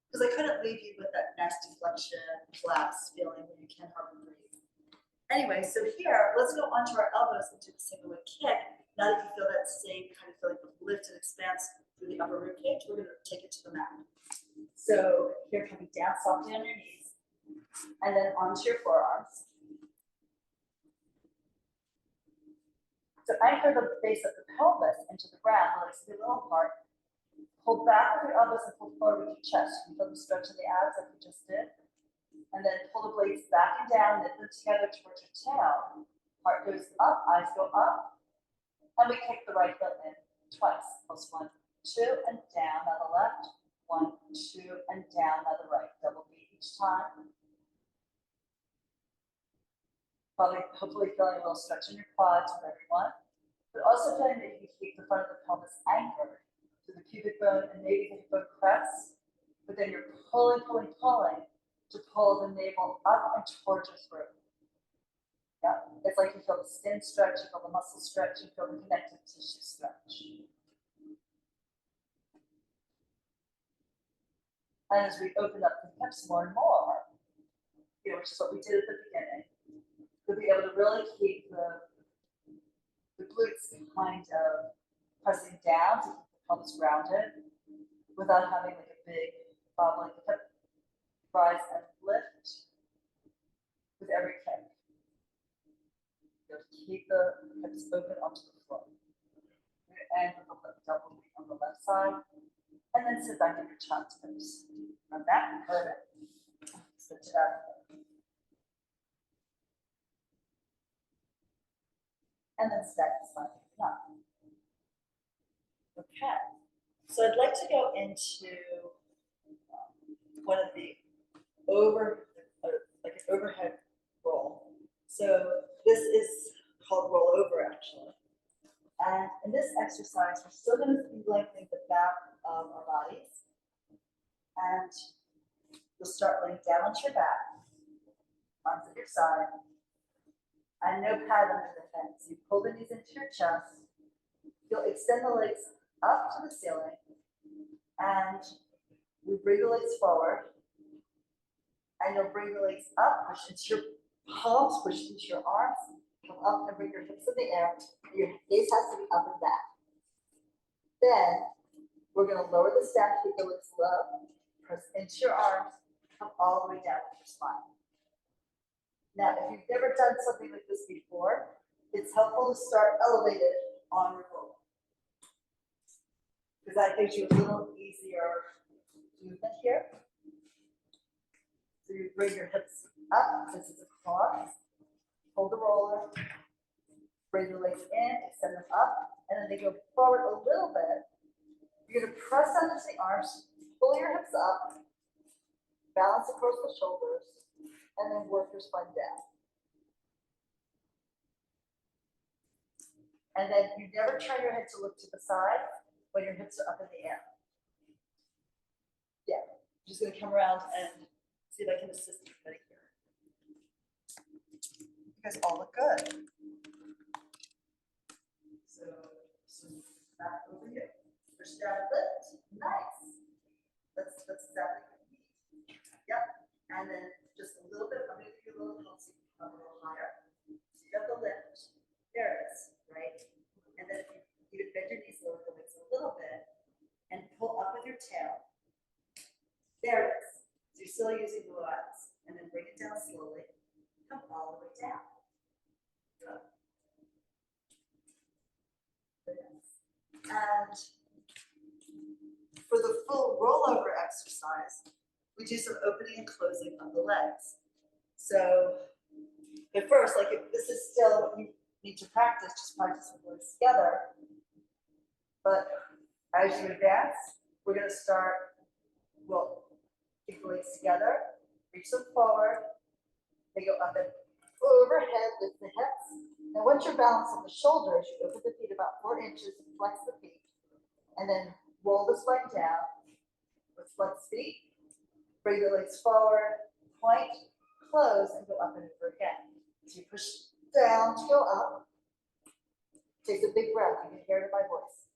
Because I couldn't leave you with that nasty flexion, collapse feeling when you can't hardly breathe. Anyway, so here, let's go onto our elbows and do the single leg kick. Now that you feel that same kind of feeling of lift and expanse through the upper rib cage, we're going to take it to the mat. So here, coming down softly on your knees, and then onto your forearms. So anchor the base of the pelvis into the ground, let it be a little apart. Pull back with your elbows and pull forward with your chest. You feel the stretch of the abs like we just did. And then pull the blades back and down, knit them together towards your tail. Heart goes up, eyes go up. And we kick the right foot in twice. Pulse 1, 2, and down. Now the left. 1, 2, and down. Now the right. Double beat each time. Probably, hopefully feeling a little stretch in your quads for everyone. But also feeling that you can keep the front of the pelvis anchored to the pubic bone and maybe the hip bone crest. But then you're pulling, pulling, pulling to pull the navel up and towards your throat. Yeah, it's like you feel the skin stretch, you feel the muscle stretch, you feel the connective tissue stretch. And as we open up the hips more and more, which is what we did at the beginning, we'll be able to really keep the glutes kind of pressing down to keep the pelvis grounded without having like a big wobbling hip rise and lift with every kick. You have to keep the hips open onto the floor. And with the double knee on the left side, and then sit back in your child's pose. On that, perfect. Switch it up. And then stack the spine up. Okay. So I'd like to go into one of the like an overhead roll. So this is called roll over actually. And in this exercise, we're still going to be lengthening the back of our bodies. And you'll start laying down onto your back, arms at your side, and no pad under the head. So you pull the knees into your chest. You'll extend the legs up to the ceiling, and we bring the legs forward, and you'll bring the legs up, push into your palms, push into your arms, come up and bring your hips in the air. Your gaze has to be up and back. Then we're going to lower this down, keep the legs low, press into your arms, come all the way down to your spine. Now, if you've never done something like this before, it's helpful to start elevated on your roll, because that gives you a little easier movement here. So you bring your hips up, this is a cross, hold the roller, bring the legs in, extend them up, and then they go forward a little bit. You're going to press down into the arms, pull your hips up, balance across the shoulders, and then work your spine down. And then you never turn your head to look to the side when your hips are up in the air. Yeah, I'm just going to come around and see if I can assist everybody here. You guys all look good. So back over here. Push down, lift. Nice. That's exactly what you need. Yep. And then just a little bit, I'm going to give you a little help so you can come a little higher. So you got the lift. There it is, right? And then if you even bend your knees, lower the legs a little bit, and pull up with your tail. There it is. So you're still using the lats. And then bring it down slowly. Come all the way down. Good. And for the full rollover exercise, we do some opening and closing of the legs. So, but first, like if this is still what you need to practice, just practice with legs together. But as you advance, we're going to start, well, keep the legs together, reach them forward, they go up and overhead with the hips. And once you're balanced on the shoulders, you open the feet about 4 inches, flex the feet, and then roll the spine down with flex feet. Bring the legs forward, point, close, and go up and over again. So you push down to go up. Take a big breath. You can hear it in my voice.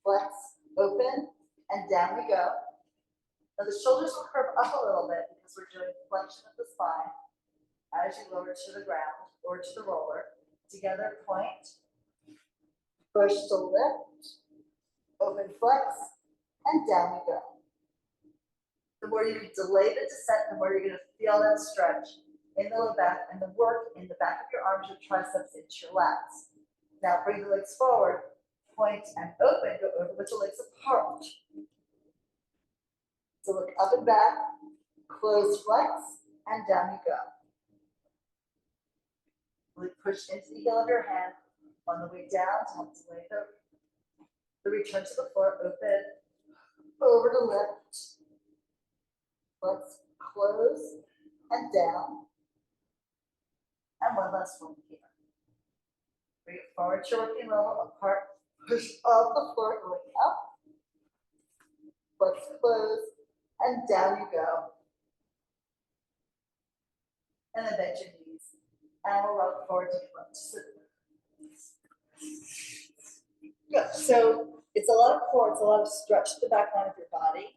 Flex, open, and down we go. Now the shoulders will curve up a little bit because we're doing flexion of the spine as you lower to the ground or to the roller. Together, point, push to lift, open, flex, and down we go. The more you can delay the descent, the more you're going to feel that stretch in the low back and the work in the back of your arms, your triceps, into your lats. Now bring the legs forward, point and open, go over with the legs apart. So look up and back, close, flex, and down you go. Really push into the heel of your hand on the way down to help delay the return to the floor, open, over to lift. Let's close and down. And one last one here. Bring it forward to your working level, apart, push off the floor, going up. Let's close and down you go. And then bend your knees. And we'll rock forward to your left. Good. So it's a lot of core, it's a lot of stretch to the back line of your body.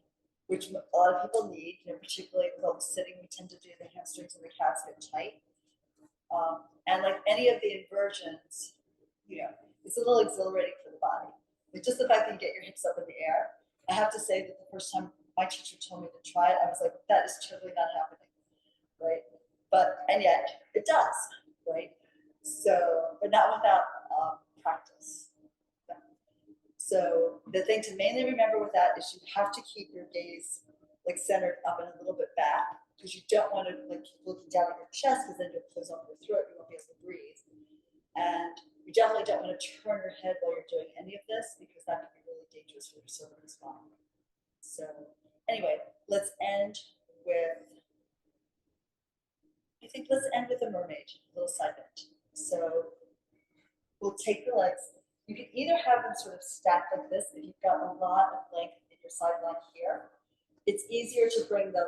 which a lot of people need, particularly with all the sitting, we tend to do the hamstrings and the calves get tight. And like any of the inversions, it's a little exhilarating for the body. But just the fact that you get your hips up in the air, I have to say that the first time my teacher told me to try it, I was like, that is totally not happening, right? And yet it does, right? So, but not without practice. So the thing to mainly remember with that is you have to keep your gaze like centered up and a little bit back, because you don't want to like keep looking down at your chest, because then you'll close off your throat, you won't be able to breathe. And you definitely don't want to turn your head while you're doing any of this, because that can be really dangerous for your cervical spine. So anyway, let's end with, a mermaid, a little side bend. So we'll take your legs. You can either have them sort of stacked like this if you've got a lot of length in your sideline here. It's easier to bring the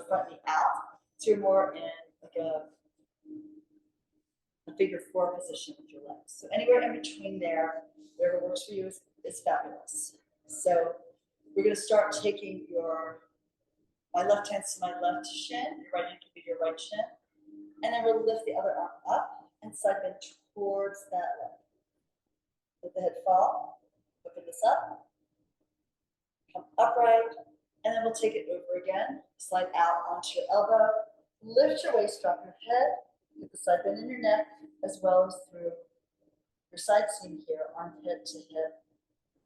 front knee out, so you're more in like a figure 4 position with your legs. So anywhere in between there, whatever works for you is fabulous. So we're going to start taking my left hand to my left shin, your right hand can be your right shin, and then we'll lift the other arm up and side bend towards that leg. Let the head fall, open this up, come upright, and then we'll take it over again. Slide out onto your elbow, lift your waist, drop your head, get the side bend in your neck, as well as through your side seam here, armpit to hip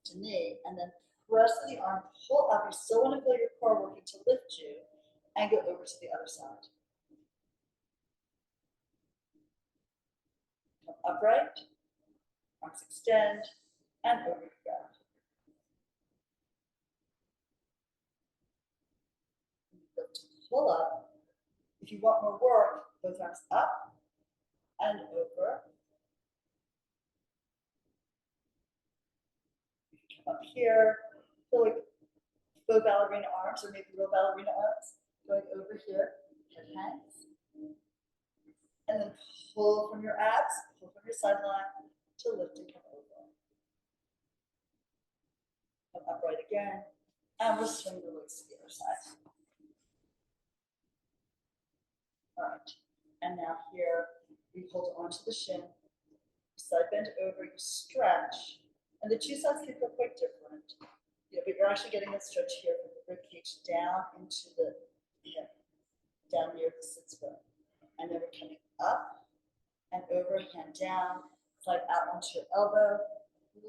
to knee, and then press the arm, pull up. You still want to feel your core working to lift you, and go over to the other side. Come upright, arms extend, and over you go. Pull up. If you want more work, both arms up and over. Come up here, feel like faux ballerina arms, or maybe real ballerina arms, going over here, head hangs. And then pull from your abs, pull from your sideline to lift and come over. Come upright again, and we'll swing the legs to the other side. All right, and now here, we hold onto the shin, side bend over, you stretch, and the two sides can feel quite different. But you're actually getting a stretch here from the rib cage down into the hip, down near the sits bone. And then we're coming up and over, hand down, slide out onto your elbow,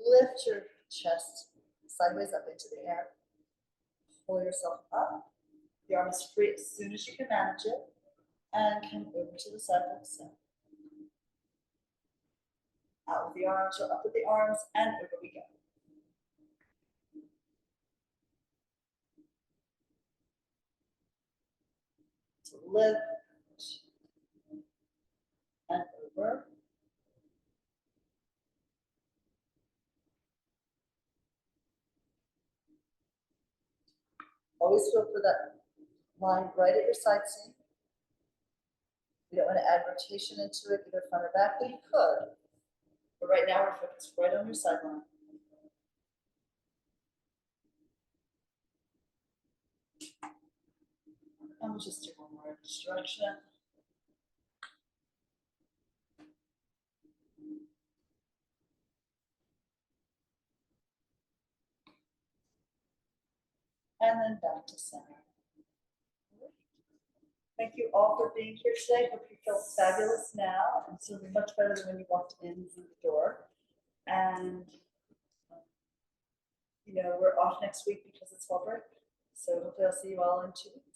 lift your chest sideways up into the air, pull yourself up, the arm is free as soon as you can manage it, and come over to the side like so. Out with the arms, or up with the arms, and over we go. So lift, and over. Always feel for that line right at your side seam. You don't want to add rotation into it, either front or back, but you could. But right now we're focused right on your sideline. And we'll just do one more in each direction. And then back to center. Thank you all for being here today. Hope you feel fabulous now and feeling much better than when you walked in through the door. And we're off next week because it's fall break. So hopefully I'll see you all in 2 weeks.